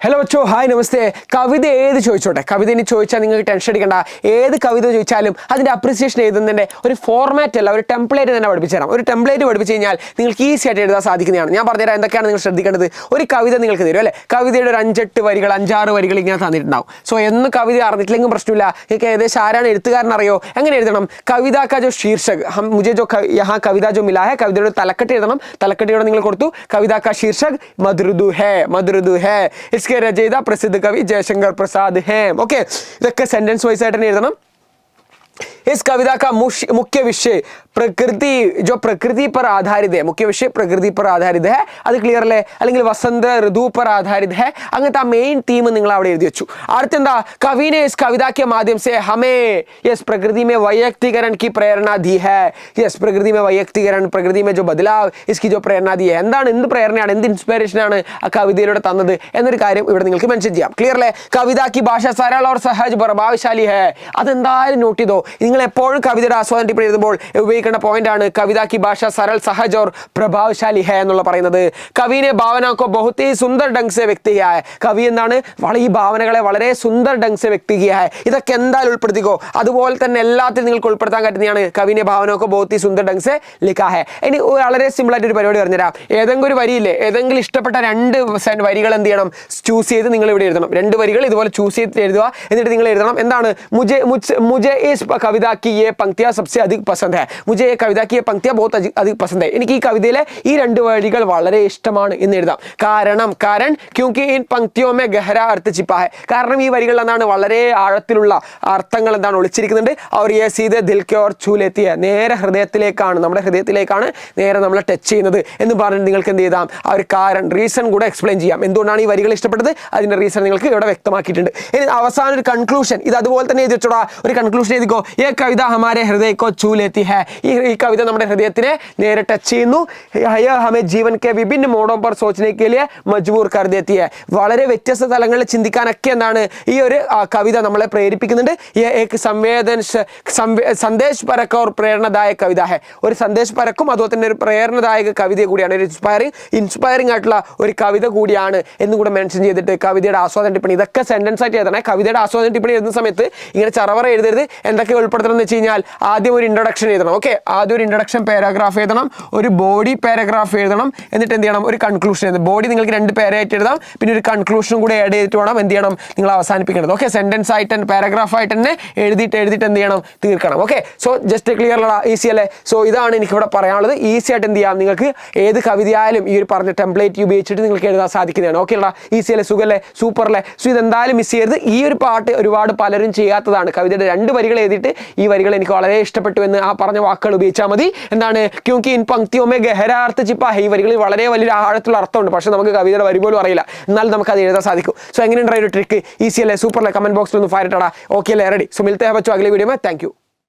Hello ബച്ചോ, hi, നമസ്തേ. കവിത ഏത് ചോദിച്ചോട്ടെ, കവിത ഇനി ചോദിച്ചാൽ നിങ്ങൾക്ക് ടെൻഷൻ അടിക്കണ്ട. ഏത് കവിത ചോദിച്ചാലും അതിൻ്റെ അപ്രിസിയേഷൻ എഴുതുന്നതിൻ്റെ ഒരു ഫോർമാറ്റ് അല്ല, ഒരു ടെംപ്ലേറ്റ് തന്നെ പഠിപ്പിച്ചു തരാം. ഒരു ടെംപ്ലേറ്റ് പഠിപ്പിച്ച് കഴിഞ്ഞാൽ നിങ്ങൾക്ക് ഈസി ആയിട്ട് എഴുതാൻ സാധിക്കുന്നതാണ്. ഞാൻ പറഞ്ഞുതരാം എന്തൊക്കെയാണ് നിങ്ങൾ ശ്രദ്ധിക്കേണ്ടത്. ഒരു കവിത നിങ്ങൾക്ക് തരും അല്ലേ, കവിതയുടെ ഒരു 5-8 വരികൾ 5-6 വരികൾ ഇങ്ങനെ തന്നിട്ടുണ്ടാവും. സോ എന്ന് കവിത അറിഞ്ഞിട്ടില്ലെങ്കിൽ പ്രശ്നമില്ല, നിങ്ങൾക്ക് ഏകദേശം ആരാണ് എഴുത്തുകാരൻ അറിയോ. എങ്ങനെ എഴുതണം? കവിത കാ ജോ ശീർഷക് മുझे जो यहाँ कविता जो मिला है, കവിതയുടെ തലക്കെട്ട് എഴുതണം. തലക്കെട്ടിയോടെ നിങ്ങൾ കൊടുത്തു കവിത കാ ശീർഷക് മധുരുദു ഹേ. രചയിത പ്രസിദ്ധ കവി ജയശങ്കർ പ്രസാദ് ഹേ. ഓക്കെ, ഇതൊക്കെ സെന്റൻസ് വൈസ് ആയിട്ട് തന്നെ എഴുതണം. इस कविता का मुख्य विषय प्रकृति जो प्रकृति पर आधारित है, मुख्य विषय प्रकृति पर आधारित है. അത് ക്ലിയർ അല്ലേ? അല്ലെങ്കിൽ വസന്ത ഋതു पर आधारित है. അങ്ങനത്തെ ആ മെയിൻ തീം നിങ്ങൾ അവിടെ എഴുതി വെച്ചു. അടുത്തെന്താ? कवि ने इस कविता के माध्यम से हमें यस प्रकृति में वैयक्तिकरण की प्रेरणा दी है. यस प्रकृति में वैयक्तिकरण, प्रकृति में जो बदलाव, इसकी जो प्रेरणा दी है. എന്താണ്, എന്ത് പ്രേരണയാണ്, എന്ത് ഇൻസ്പിറേഷൻ ആണ് ആ കവിതയിലൂടെ തന്നത് എന്നൊരു കാര്യം ഇവിടെ നിങ്ങൾക്ക് മെൻഷൻ ചെയ്യാം. ക്ലിയർ അല്ലേ? കവിത की भाषा सरल और सहज प्रभावशाली है. അതെന്തായാലും നോട്ട് ചെയ്തോ. നിങ്ങൾ എപ്പോഴും കവിതയുടെ ആസ്വാദന ടിപ്പണി എഴുതുമ്പോൾ ഉപയോഗിക്കേണ്ട പോയിന്റ് ആണ് കവിത की भाषा सरल सहज और प्रभावशाली है എന്നുള്ള പറയുന്നത്. കവിനെ ഭാവനക്കോ बहुत ही सुंदर ढंग से व्यक्त किया है. കവി എന്താണ്, ഈ ഭാവനകളെ വളരെ സുന്ദർ ढंग से व्यक्त किया है. ഇതൊക്കെ എന്തായാലും ഉൾപ്പെടുത്തിക്കോ. അതുപോലെ തന്നെ എല്ലാത്തിനും നിങ്ങൾക്ക് ഉൾപ്പെടുത്താൻ പറ്റുന്നതാണ് കവിനെ ഭാവനക്കോ बहुत ही सुंदर ढंग से लिखा है. ഇനി വളരെ സിമ്പിൾ ആയിട്ട് ഒരു പരിപാടി പറഞ്ഞുതരാം. ഏതെങ്കിലും ഒരു വരിയില്ലേ, ഏതെങ്കിലും ഇഷ്ടപ്പെട്ട 2 വരികൾ എന്ത് ചെയ്യണം, ചൂസ് ചെയ്ത് നിങ്ങൾ ഇവിടെ എഴുതണം. 2 വരികൾ ഇതുപോലെ ചൂസ് ചെയ്ത് എഴുതുക. എന്നിട്ട് നിങ്ങൾ എഴുതണം എന്താണ്, मुझे इस कविता की ये पंक्तियां सबसे अधिक पसंद है. मुझे ये कविता की ये पंक्तियां बहुत अधिक पसंद है. എനിക്ക് ഈ കവിതയിലെ ഈ 2 വരികൾ വളരെ ഇഷ്ടമാണ് എന്ന് എഴുതാം. കാരണം क्योंकि इन पंक्तियों में गहरा अर्थ छिपा है. കാരണം ഈ വരികൾ എന്താണ്, വളരെ ആഴത്തിലുള്ള അർത്ഥങ്ങൾ എന്താണ് ഒളിച്ചിരിക്കുന്നുണ്ട്. और ये सीधे दिल के ओर छू लेती है. നേരെ ഹൃദയത്തിലേക്കാണ്, നമ്മുടെ ഹൃദയത്തിലേക്കാണ് നേരെ നമ്മളെ ടച്ച് ചെയ്യുന്നത് എന്ന് പറഞ്ഞിട്ട് നിങ്ങൾക്ക് എന്ത് ചെയ്താം, ആ ഒരു റീസൺ കൂടെ എക്സ്പ്ലെയിൻ ചെയ്യാം. എന്തുകൊണ്ടാണ് ഈ വരികൾ ഇഷ്ടപ്പെട്ടത്, അതിന്റെ റീസൺ നിങ്ങൾക്ക് ഇവിടെ വ്യക്തമാക്കിയിട്ടുണ്ട്. ഇനി അവസാനം ഒരു കൺക്ലൂഷൻ, ഇത് അതുപോലെ തന്നെ എഴുതി വെച്ചോടാ. ഒരു കൺക്ലൂഷൻ എഴുതിക്കോ, ये कविता हमारे हृदय को छू लेती है. ഈ കവിത നമ്മുടെ ഹൃദയത്തിനെ നേരെ ടച്ച് ചെയ്യുന്നു. यह हमें जीवन के विभिन्न मोड़ों पर सोचने के लिए मजबूर कर देती है. വളരെ വ്യത്യസ്ത തലങ്ങളിൽ ചിന്തിക്കാനൊക്കെ എന്താണ് ഈ ഒരു കവിത നമ്മളെ പ്രേരിപ്പിക്കുന്നുണ്ട്. ये एक സന്ദേശപരക और പ്രേരണദായക കവിത है. ഒരു സന്ദേശപരക്കും അതുപോലെ തന്നെ ഒരു പ്രേരണദായക കവിത കൂടിയാണ്, ഒരു ഇൻസ്പയറിംഗ് ആയിട്ടുള്ള ഒരു കവിത കൂടിയാണ് എന്ന് കൂടെ മെൻഷൻ ചെയ്തിട്ട് കവിതയുടെ ആസ്വാദന ടിപ്പണി ഇതൊക്കെ സെന്റൻസ് ആയിട്ട് എഴുതണേ. കവിതയുടെ ആസ്വാദന ടിപ്പണി എഴുതുന്ന സമയത്ത് ഇങ്ങനെ ചറവറ എഴുതരുത്. എന്തൊക്കെ ഉൾപ്പെടുത്തണം എന്ന് വെച്ച് കഴിഞ്ഞാൽ ആദ്യം ഒരു ഇൻട്രൊഡക്ഷൻ എഴുതണം. ഓക്കെ, ആദ്യം ഒരു ഇൻട്രൊഡക്ഷൻ പാരാഗ്രാഫ് എഴുതണം, ഒരു ബോഡി പാരാഗ്രാഫ് എഴുതണം, എന്നിട്ട് എന്ത് ചെയ്യണം, ഒരു കൺക്ലൂഷൻ എഴുതണം. ബോഡി നിങ്ങൾക്ക് 2 പേരായിട്ട് എഴുതാം, പിന്നെ ഒരു കൺക്ലൂഷനും കൂടെ ആഡ് ചെയ്തിട്ട് വേണം എന്ത് ചെയ്യണം, നിങ്ങൾ അവസാനിപ്പിക്കേണ്ടത്. ഓക്കെ, സെന്റൻസ് ആയിട്ട് പാരാഗ്രാഫ് ആയിട്ട് തന്നെ എഴുതിയിട്ട് എന്ത് ചെയ്യണം, തീർക്കണം. ഓക്കെ, സോ ജസ്റ്റ് ക്ലിയർ അല്ല, ഈസി അല്ലേ? സോ ഇതാണ് എനിക്കിവിടെ പറയാനുള്ളത്. ഈസി ആയിട്ട് എന്ത് ചെയ്യാം, നിങ്ങൾക്ക് ഏത് കവിതയായാലും ഈ ഒരു പറഞ്ഞ ടെംപ്ലേറ്റ് ഉപയോഗിച്ചിട്ട് നിങ്ങൾക്ക് എഴുതാൻ സാധിക്കുന്നതാണ്. ഓക്കെ അല്ല, ഈസി അല്ലേ, സുഖല്ലേ, സൂപ്പർ അല്ലേ? സോ ഇതെന്തായാലും മിസ് ചെയ്യരുത്. ഈ ഒരു പാട്ട് ഒരുപാട് പലരും ചെയ്യാത്തതാണ്. കവിതയുടെ 2 വരികൾ എഴുതിയിട്ട് ഈ വരികൾ എനിക്ക് വളരെ ഇഷ്ടപ്പെട്ടു എന്ന് ആ പറഞ്ഞ വാക്കുകൾ ഉപയോഗിച്ചാൽ മതി. എന്താണ്, ക്യോങ്കി ഇൻ പങ്ക്തിയോ മേ ഗഹരാ അർത്ഥ ചിപ്പാ ഹൈ. ഈ വരികളിൽ വളരെ വലിയൊരു ആഴത്തുള്ള അർത്ഥമുണ്ട്, പക്ഷെ നമുക്ക് കവിതയുടെ വരി പോലും അറിയില്ല, എന്നാൽ നമുക്ക് അത് എഴുതാൻ സാധിക്കും. സോ എങ്ങനെയുണ്ടായ ഒരു ട്രിക്ക്, ഈസി അല്ലേ, സൂപ്പർ അല്ലേ? കമന്റ് ബോക്സിൽ ഒന്ന് ഫയർ ഇട്ടടാ. ഓക്കെ അല്ലേ, റെഡി? സോ മിൽത്തെ ഹൈ ബച്ചോ അഗലെ വീഡിയോ में. Thank you.